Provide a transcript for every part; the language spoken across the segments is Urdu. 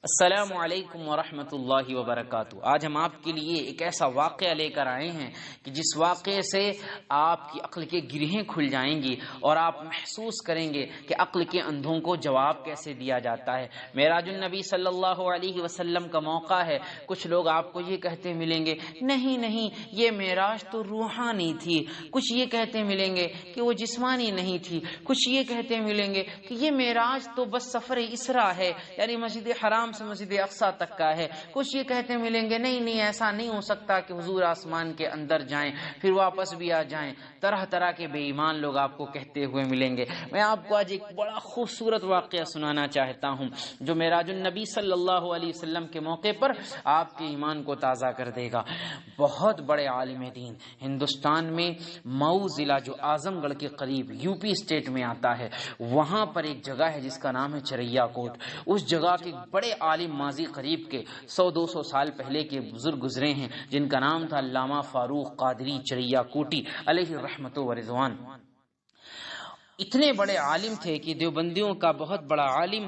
السلام علیکم ورحمۃ اللہ وبرکاتہ۔ آج ہم آپ کے لیے ایک ایسا واقعہ لے کر آئے ہیں کہ جس واقعے سے آپ کی عقل کے گرہیں کھل جائیں گی اور آپ محسوس کریں گے کہ عقل کے اندھوں کو جواب کیسے دیا جاتا ہے۔ معراج النبی صلی اللہ علیہ وسلم کا موقع ہے۔ کچھ لوگ آپ کو یہ کہتے ملیں گے نہیں یہ معراج تو روحانی تھی، کچھ یہ کہتے ملیں گے کہ وہ جسمانی نہیں تھی، کچھ یہ کہتے ملیں گے کہ یہ معراج تو بس سفر اسرا ہے، یعنی مسجد حرام سے مسجد اقصی تک کا ہے۔ کچھ یہ کہتے ملیں گے نہیں ایسا نہیں ہو سکتا کہ حضور آسمان کے اندر جائیں پھر واپس بھی آ جائیں۔ طرح طرح کے بے ایمان لوگ آپ کو کہتے ہوئے ملیں گے۔ میں آپ کو آج ایک بڑا خوبصورت واقعہ سنانا چاہتا ہوں جو معراج النبی صلی اللہ علیہ وسلم کے موقع پر آپ کے ایمان کو تازہ کر دے گا۔ بہت بڑے عالم دین ہندوستان میں مئو ضلع جو اعظم گڑھ کے قریب یو پی اسٹیٹ میں آتا ہے، وہاں پر ایک جگہ ہے جس کا نام ہے چریا کوٹ۔ اس جگہ کے بڑے عالم ماضی قریب کے 100-200 سال پہلے کے بزرگ گزرے ہیں جن کا نام تھا علامہ فاروق قادری چریا کوٹی علیہ رحمت و رضوان۔ اتنے بڑے عالم تھے کہ دیوبندیوں کا بہت بڑا عالم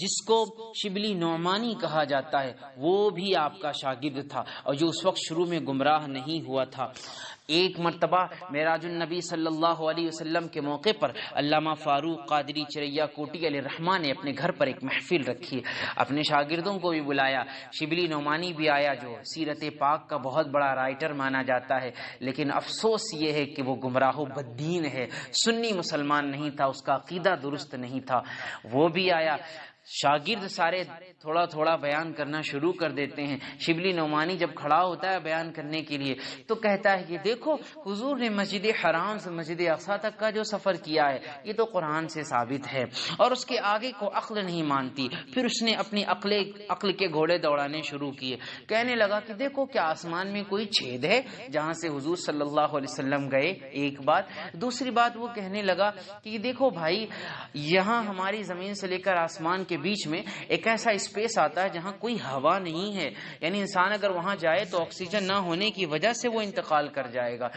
جس کو شبلی نعمانی کہا جاتا ہے وہ بھی آپ کا شاگرد تھا، اور جو اس وقت شروع میں گمراہ نہیں ہوا تھا۔ ایک مرتبہ معراج النبی صلی اللہ علیہ وسلم کے موقع پر علامہ فاروق قادری چریا کوٹی علیہ الرحمٰ نے اپنے گھر پر ایک محفل رکھی، اپنے شاگردوں کو بھی بلایا۔ شبلی نعمانی بھی آیا جو سیرت پاک کا بہت بڑا رائٹر مانا جاتا ہے، لیکن افسوس یہ ہے کہ وہ گمراہ و بددین ہے، سنی مسلمان نہیں تھا، اس کا عقیدہ درست نہیں تھا، وہ بھی آیا۔ شاگرد سارے تھوڑا تھوڑا بیان کرنا شروع کر دیتے ہیں۔ شبلی نعمانی جب کھڑا ہوتا ہے بیان کرنے کے لیے تو کہتا ہے کہ دیکھو حضور نے مسجد حرام سے مسجد اقصی تک کا جو سفر کیا ہے یہ تو قرآن سے ثابت ہے، اور اس کے آگے کو عقل نہیں مانتی۔ پھر اس نے اپنی عقل کے گھوڑے دوڑانے شروع کیے، کہنے لگا کہ دیکھو کیا آسمان میں کوئی چھید ہے جہاں سے حضور صلی اللہ علیہ وسلم گئے؟ ایک بات۔ دوسری بات وہ کہنے لگا کہ دیکھو بھائی، یہاں ہماری زمین سے لے کر آسمان کے بیچ میں ایک ایسا اسپیس آتا ہے جہاں کوئی ہوا نہیں ہے، یعنی انسان اگر وہاں جائے تو آکسیجن نہ ہونے کی وجہ سے وہ انتقال کر جائے گا۔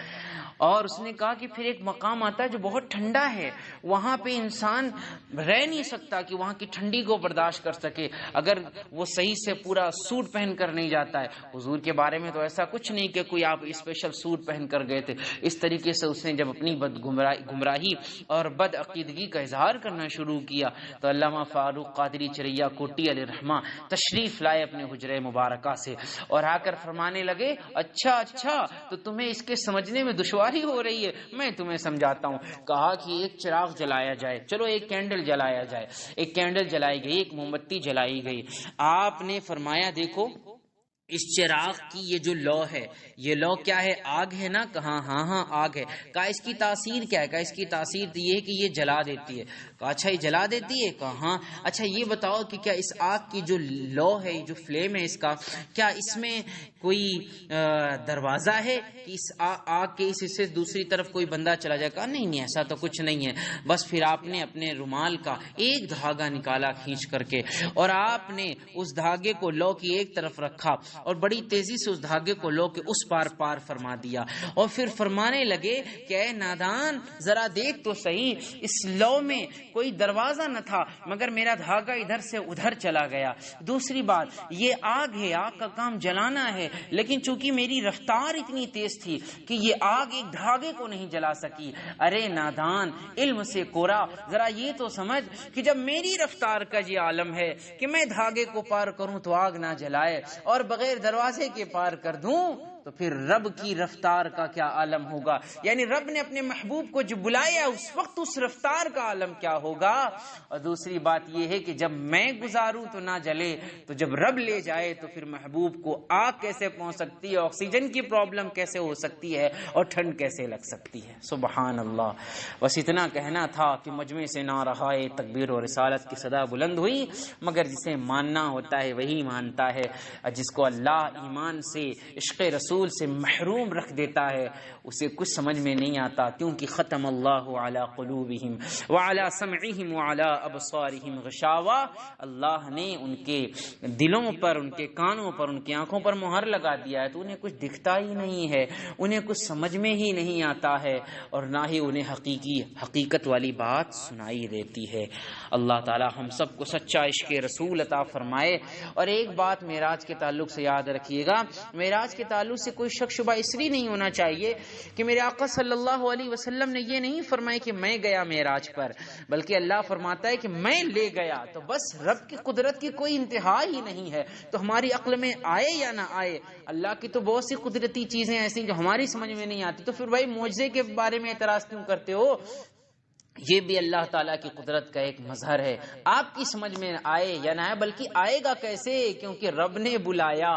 اور اس نے کہا کہ پھر ایک مقام آتا ہے جو بہت ٹھنڈا ہے، وہاں پہ انسان رہ نہیں سکتا کہ وہاں کی ٹھنڈی کو برداشت کر سکے اگر وہ صحیح سے پورا سوٹ پہن کر نہیں جاتا ہے۔ حضور کے بارے میں تو ایسا کچھ نہیں کہ کوئی آپ اسپیشل سوٹ پہن کر گئے تھے۔ اس طریقے سے اس نے جب اپنی گمراہی اور بد عقیدگی کا اظہار کرنا شروع کیا تو علامہ فاروق قادری چریا کوٹی علیہ الرحمٰ تشریف لائے اپنے حجرہ مبارکہ سے، اور آ کر فرمانے لگے اچھا تو تمہیں اس کے سمجھنے میں دشواری ہو رہی ہے، میں تمہیں سمجھاتا ہوں۔ کہا کہ ایک چراغ جلایا جائے، چلو ایک کینڈل جلایا جائے۔ ایک کینڈل جلائی گئی، ایک موم بتی جلائی گئی۔ آپ نے فرمایا دیکھو اس چراغ کی یہ جو لو ہے، یہ لو کیا ہے؟ آگ ہے نا؟ کہا ہاں آگ ہے۔ کہا اس کی تاثیر کیا ہے؟ کہا اس کی تاثیر یہ ہے کہ یہ جلا دیتی ہے۔ کہا اچھا یہ جلا دیتی ہے؟ کہا ہاں۔ اچھا یہ بتاؤ کہ کیا اس آگ کی جو لو ہے، جو فلیم ہے اس کا، کیا اس میں کوئی دروازہ ہے کہ اس آگ کے اس حصے سے دوسری طرف کوئی بندہ چلا جائے؟ کہا نہیں ایسا تو کچھ نہیں ہے۔ بس پھر آپ نے اپنے رومال کا ایک دھاگا نکالا کھینچ کر کے، اور آپ نے اس دھاگے کو لو کی ایک طرف رکھا اور بڑی تیزی سے اس دھاگے کو لو کے اس پار فرما دیا، اور پھر فرمانے لگے کہ اے نادان ذرا دیکھ تو صحیح، اس لو میں کوئی دروازہ نہ تھا مگر میرا دھاگا ادھر سے ادھر چلا گیا۔ دوسری بات یہ آگ ہے، آگ کا کام جلانا ہے، لیکن چونکہ میری رفتار اتنی تیز تھی کہ یہ آگ ایک دھاگے کو نہیں جلا سکی۔ ارے نادان علم سے کورا، ذرا یہ تو سمجھ کہ جب میری رفتار کا یہ عالم ہے کہ میں دھاگے کو پار کروں تو آگ نہ جلائے، اور بغیر دروازے کے پار کر دوں تو پھر رب کی رفتار کا کیا عالم ہوگا؟ یعنی رب نے اپنے محبوب کو جو بلایا اس وقت اس رفتار کا عالم کیا ہوگا؟ اور دوسری بات یہ ہے کہ جب میں گزاروں تو نہ جلے، تو جب رب لے جائے تو پھر محبوب کو آگ کیسے پہنچ سکتی ہے، آکسیجن کی پرابلم کیسے ہو سکتی ہے، اور ٹھنڈ کیسے لگ سکتی ہے؟ سبحان اللہ۔ بس اتنا کہنا تھا کہ مجمع سے نہ رہا ہے تکبیر و رسالت کی صدا بلند ہوئی، مگر جسے ماننا ہوتا ہے وہی مانتا ہے، جس کو اللہ ایمان سے عشق رسول رسول سے محروم رکھ دیتا ہے اسے کچھ سمجھ میں نہیں آتا، کیونکہ ختم اللہ علی قلوبہم وعلی سمعہم وعلی ابصارہم غشاوہ، اللہ نے ان کے دلوں پر، ان کے کانوں پر، ان کی آنکھوں پر مہر لگا دیا ہے، تو انہیں کچھ دکھتا ہی نہیں ہے، انہیں کچھ سمجھ میں ہی نہیں آتا ہے، اور نہ ہی انہیں حقیقت والی بات سنائی دیتی ہے۔ اللہ تعالی ہم سب کو سچا عشق رسول عطا فرمائے۔ اور ایک بات معراج کے تعلق سے یاد رکھیے گا، معراج کے تعلق سے کوئی شک شبہ اس لیے نہیں ہونا چاہیے کہ میرے آقا صلی اللہ علیہ وسلم نے یہ نہیں فرمایا کہ میں گیا معراج پر، بلکہ اللہ فرماتا ہے کہ میں لے گیا، تو بس رب کی قدرت کی کوئی انتہا ہی نہیں ہے، تو ہماری عقل میں آئے یا نہ آئے، اللہ کی تو بہت سی قدرتی چیزیں ایسی جو ہماری سمجھ میں نہیں آتی، تو پھر بھائی معجزے کے بارے میں اعتراض کیوں کرتے ہو؟ یہ بھی اللہ تعالیٰ کی قدرت کا ایک مظہر ہے، آپ کی سمجھ میں آئے یا نہ آئے، بلکہ آئے گا کیسے؟ کیونکہ رب نے بلایا،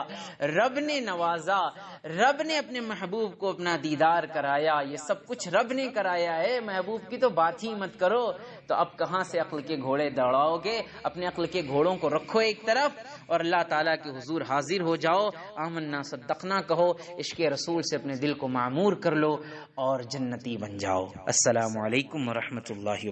رب نے نوازا، رب نے اپنے محبوب کو اپنا دیدار کرایا، یہ سب کچھ رب نے کرایا ہے، محبوب کی تو بات ہی مت کرو۔ تو اب کہاں سے عقل کے گھوڑے دوڑاؤ گے؟ اپنے عقل کے گھوڑوں کو رکھو ایک طرف اور اللہ تعالیٰ کے حضور حاضر ہو جاؤ، آمنا صدقنا کہو، عشق رسول سے اپنے دل کو معمور کر لو اور جنتی بن جاؤ۔ السلام علیکم ورحمۃ اللہ۔